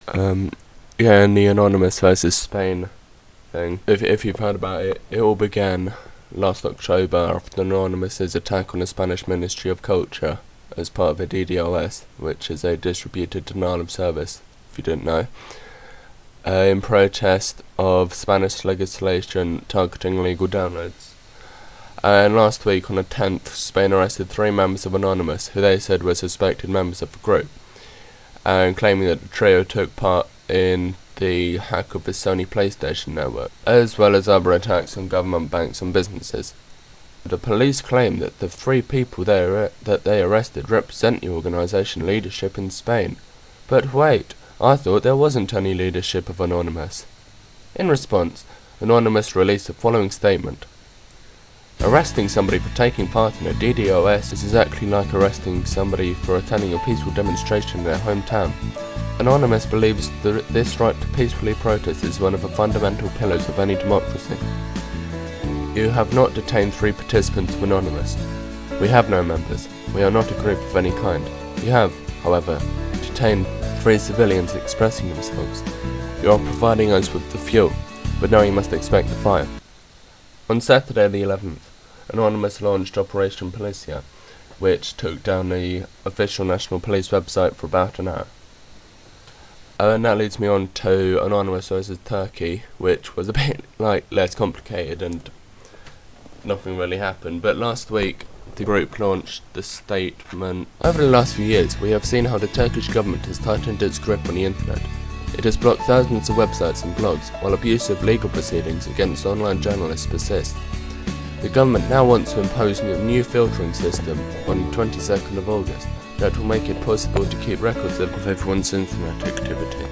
Um, yeah, and the Anonymous versus Spain thing. If you've heard about it, it all began last October after Anonymous's attack on the Spanish Ministry of Culture as part of a DDoS, which is a distributed denial of service, if you didn't know, in protest of Spanish legislation targeting illegal downloads. And last week, on the 10th, Spain arrested 3 members of Anonymous, who they said were suspected members of the group, and claiming that the trio took part in the hack of the Sony PlayStation network, as well as other attacks on government, banks and businesses. The police claim that the 3 people that they arrested represent the organisation leadership in Spain. But wait, I thought there wasn't any leadership of Anonymous. In response, Anonymous released the following statement. Arresting somebody for taking part in a DDoS is exactly like arresting somebody for attending a peaceful demonstration in their hometown. Anonymous believes that this right to peacefully protest is one of the fundamental pillars of any democracy. You have not detained 3 participants of Anonymous. We have no members. We are not a group of any kind. You have, however, detained 3 civilians expressing themselves. You are providing us with the fuel, but now you must expect the fire. On Saturday the 11th, Anonymous launched Operation Policia, which took down the official National Police website for about an hour. And that leads me on to Anonymous versus Turkey, which was a bit less complicated and nothing really happened. But last week, the group launched the statement. Over the last few years, we have seen how the Turkish government has tightened its grip on the internet. It has blocked thousands of websites and blogs, while abusive legal proceedings against online journalists persist. The government now wants to impose a new filtering system on the 22nd of August that will make it possible to keep records of everyone's internet activity.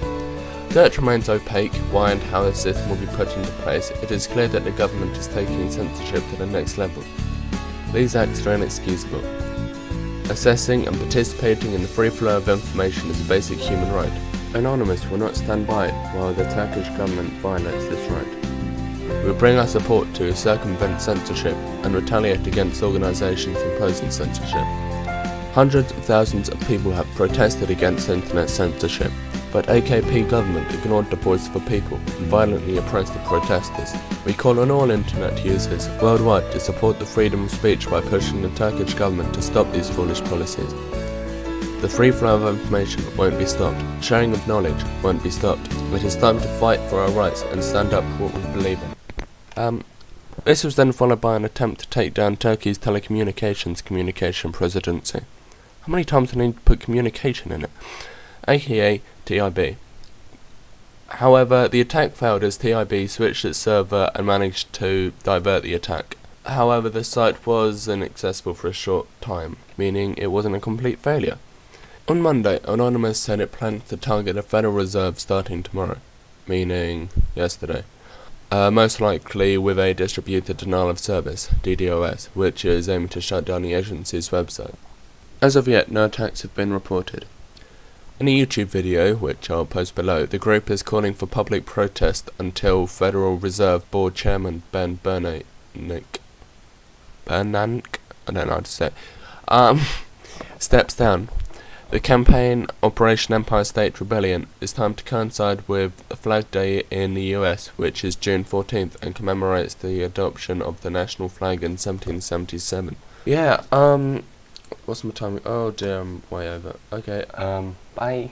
Though it remains opaque why and how the system will be put into place, it is clear that the government is taking censorship to the next level. These acts are inexcusable. Assessing and participating in the free flow of information is a basic human right. Anonymous will not stand by while the Turkish government violates this right. We will bring our support to circumvent censorship and retaliate against organisations imposing censorship. Hundreds of thousands of people have protested against internet censorship, but AKP government ignored the voice of the people and violently oppressed the protesters. We call on all internet users worldwide to support the freedom of speech by pushing the Turkish government to stop these foolish policies. The free flow of information won't be stopped. Sharing of knowledge won't be stopped. It is time to fight for our rights and stand up for what we believe in. This was then followed by an attempt to take down Turkey's telecommunications communication presidency. How many times do I need to put communication in it? aka TIB. However, the attack failed as TIB switched its server and managed to divert the attack. However, the site was inaccessible for a short time, meaning it wasn't a complete failure. On Monday, Anonymous said it planned to target the Federal Reserve starting tomorrow, meaning yesterday. Most likely with a distributed denial of service, DDoS, which is aiming to shut down the agency's website. As of yet, no attacks have been reported. In a YouTube video, which I'll post below, the group is calling for public protest until Federal Reserve Board Chairman Ben Bernanke, I don't know how to say it, steps down. The campaign Operation Empire State Rebellion is timed to coincide with Flag Day in the US, which is June 14th and commemorates the adoption of the national flag in 1777. Yeah, what's my time? Oh dear, I'm way over. Okay, bye.